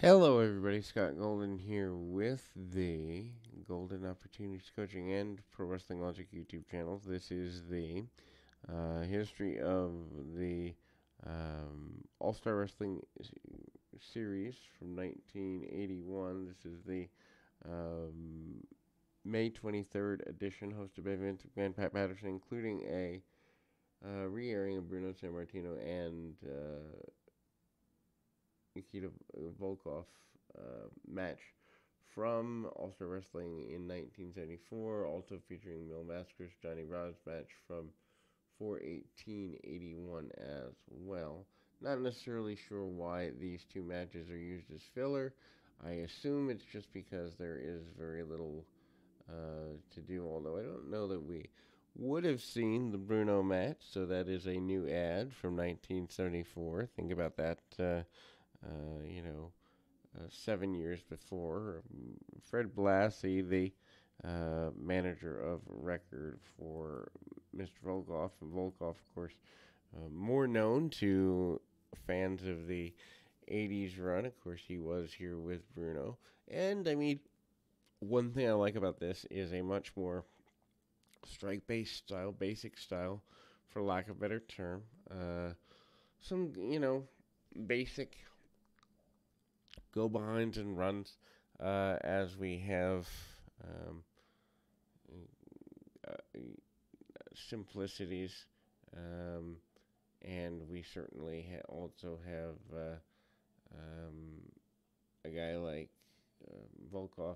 Hello, everybody. Scott Golden here with the Golden Opportunities Coaching and Pro Wrestling Logic YouTube channels. This is the history of the All Star Wrestling series from 1981. This is the um, May 23rd edition, hosted by Vince McMahon, Pat Patterson, including a re-airing of Bruno Sammartino and Nikita Volkov match from All Star Wrestling in 1974, also featuring Mil Mascaras Johnny Rodz match from 4/18/81 as well. Not necessarily sure why these two matches are used as filler. I assume it's just because there is very little to do, although I don't know that we would have seen the Bruno match, so that is a new ad from 1974. Think about that, uh, you know, 7 years before. Fred Blassie, the manager of record for Mr. Volkov, and Volkov, of course, more known to fans of the 80s run. Of course, he was here with Bruno. And, I mean, one thing I like about this is a much more strike based style, basic style, for lack of a better term. Some, basic go behinds and runs as we have um, uh, simplicities, um, and we certainly also have um, a guy like Volkov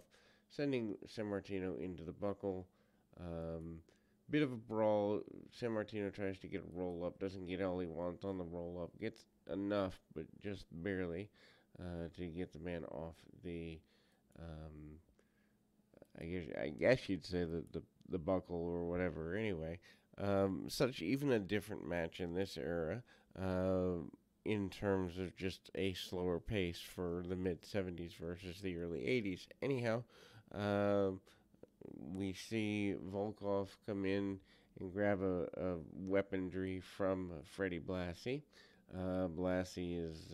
sending Sammartino into the buckle. Um, Bit of a brawl. Sammartino tries to get a roll up, doesn't get all he wants on the roll up, gets enough, but just barely to get the man off the. Um, I guess you'd say the buckle or whatever. Anyway, such even a different match in this era, uh, in terms of just a slower pace for the mid '70s versus the early '80s. Anyhow, um, we see Volkov come in and grab a weaponry from Freddie Blassie. Blassie is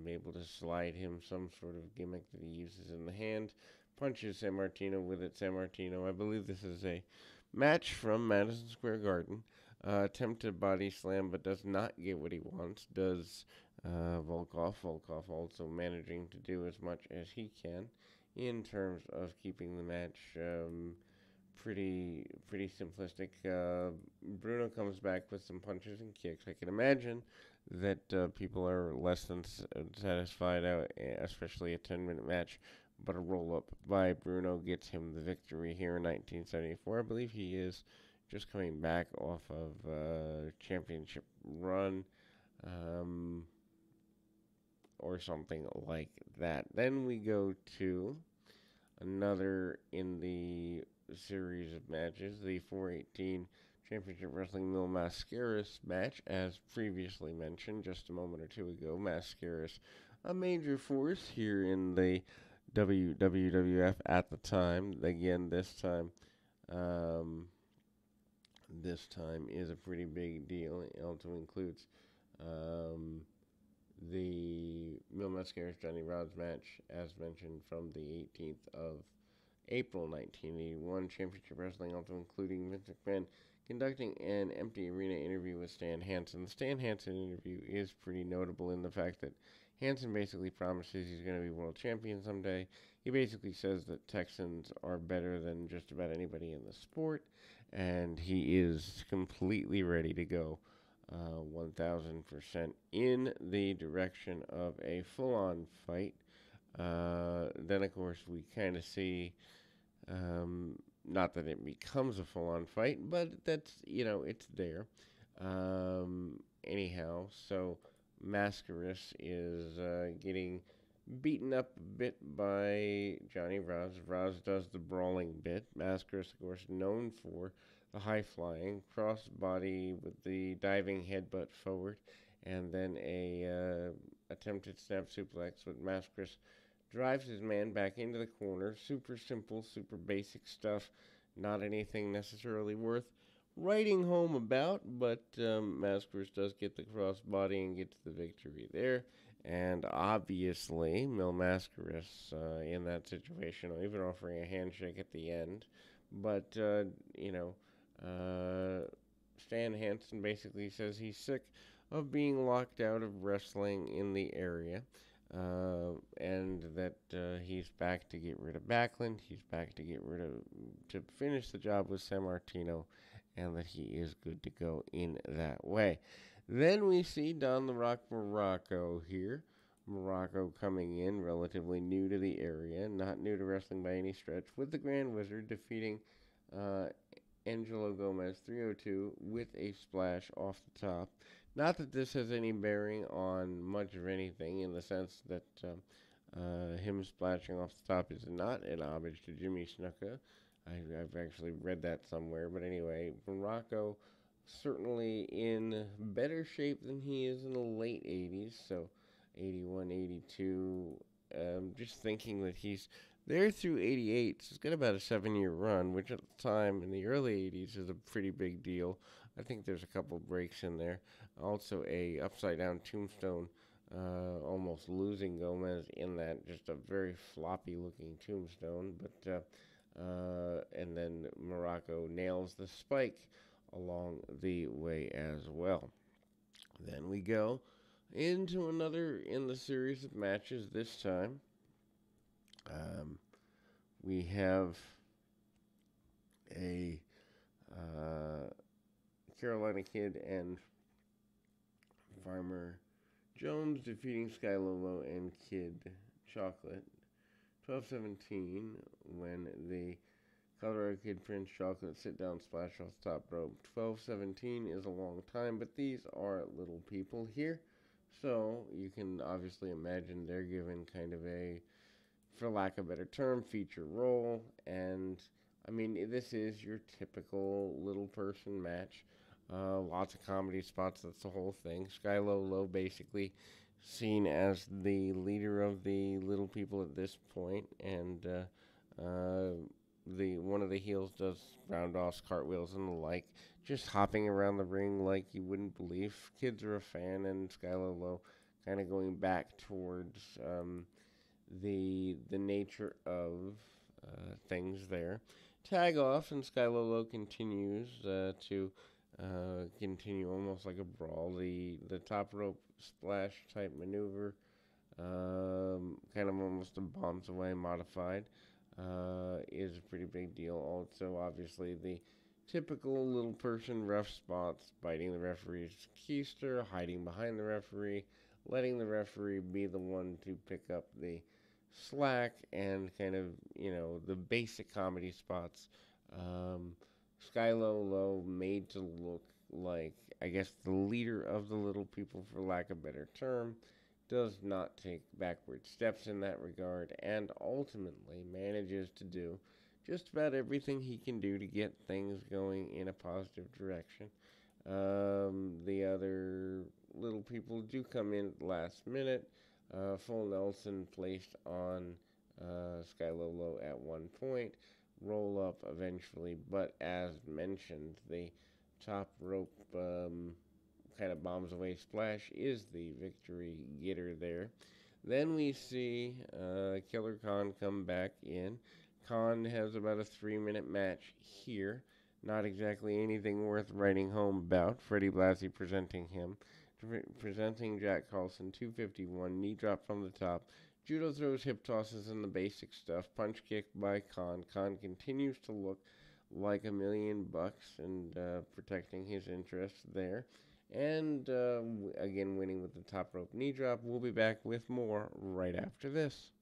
able to slide him some sort of gimmick that he uses in the hand. Punches Sammartino with it. Sammartino, I believe this is a match from Madison Square Garden. Attempted body slam, but does not get what he wants. Does Volkov? Volkov also managing to do as much as he can in terms of keeping the match pretty simplistic. Bruno comes back with some punches and kicks. I can imagine that people are less than satisfied, especially a 10-minute match. But a roll up by Bruno gets him the victory here in 1974. I believe he is just coming back off of championship run. Um, or something like that. Then we go to another in the series of matches, the 4/18 Championship Wrestling Mil Mascaras match, as previously mentioned just a moment or two ago. Mascaras, a major force here in the WWF at the time. Again, um, this time is a pretty big deal. It also includes um, the Mil Mascaras Johnny Rodz match, as mentioned, from the 18th of April 1981. Championship Wrestling, also including Vince McMahon conducting an empty arena interview with Stan Hansen. The Stan Hansen interview is pretty notable in the fact that Hansen basically promises he's going to be world champion someday. He basically says that Texans are better than just about anybody in the sport, and he is completely ready to go 1000% in the direction of a full on fight. Then, of course, we kind of see, um, not that it becomes a full on fight, but it's there. Anyhow, so Mascaras is getting beaten up a bit by Johnny Roz. Roz does the brawling bit. Mascaras, of course, known for the high flying cross body with the diving headbutt forward, and then a attempted snap suplex with Mascaras drives his man back into the corner. Super simple, super basic stuff. Not anything necessarily worth writing home about, but Mascaras does get the crossbody and gets the victory there. And obviously, Mil Mascaris in that situation, even offering a handshake at the end. But, you know, Stan Hansen basically says he's sick of being locked out of wrestling in the area. And that he's back to get rid of Backlund. He's back to get rid of to finish the job with Sammartino, and that he is good to go in that way. Then we see Don the Rock Morocco here. Morocco coming in relatively new to the area, not new to wrestling by any stretch, with the Grand Wizard defeating uh, Angelo Gomez 302 with a splash off the top. Not that this has any bearing on much of anything, in the sense that him splashing off the top is not an homage to Jimmy Snuka. I've actually read that somewhere, but anyway, Morocco certainly in better shape than he is in the late 80s, so 81, 82. Just thinking that he's there through 88, so he's got about a 7-year run, which at the time in the early 80s is a pretty big deal. I think there's a couple breaks in there. Also, a upside down tombstone, almost losing Gomez in that. Just a very floppy looking tombstone. But and then Morocco nails the spike along the way as well. Then we go into another in the series of matches. This time, we have a Carolina Kid and Farmer Jones defeating Sky Lolo and Kid Chocolate. 12:17 when the Colorado Kid Prince Chocolate sit down splash off the top rope. 12:17 is a long time, but these are little people here. So you can obviously imagine they're given kind of a, for lack of a better term, feature role. And I mean, this is your typical little person match. Lots of comedy spots, that's the whole thing. Sky Lolo basically seen as the leader of the little people at this point, and the one of the heels does round-offs, cartwheels, and the like, just hopping around the ring like you wouldn't believe. Kids are a fan, and Sky Lolo kind of going back towards the nature of things there. Tag off, and Sky Lolo continues to continue almost like a brawl. The top rope splash type maneuver, kind of almost a bombs away modified, is a pretty big deal. Also, obviously, the typical little person rough spots, biting the referee's keister, hiding behind the referee, letting the referee be the one to pick up the slack, and kind of, the basic comedy spots. Sky Lolo made to look like, I guess, the leader of the little people, for lack of a better term, does not take backward steps in that regard, and ultimately manages to do just about everything he can do to get things going in a positive direction. The other little people do come in at the last minute. Full Nelson placed on Sky Lolo at one point. Roll up eventually, but as mentioned, the top rope kind of bombs away splash is the victory getter there. Then we see Killer Khan come back in. Khan has about a 3-minute match here. Not exactly anything worth writing home about. Freddie Blassie presenting him. Presenting Jack Carlson, 251, knee drop from the top. Judo throws, hip tosses, and the basic stuff. Punch kick by Khan. Khan continues to look like $1,000,000 and protecting his interests there. And again, winning with the top rope knee drop. We'll be back with more right after this.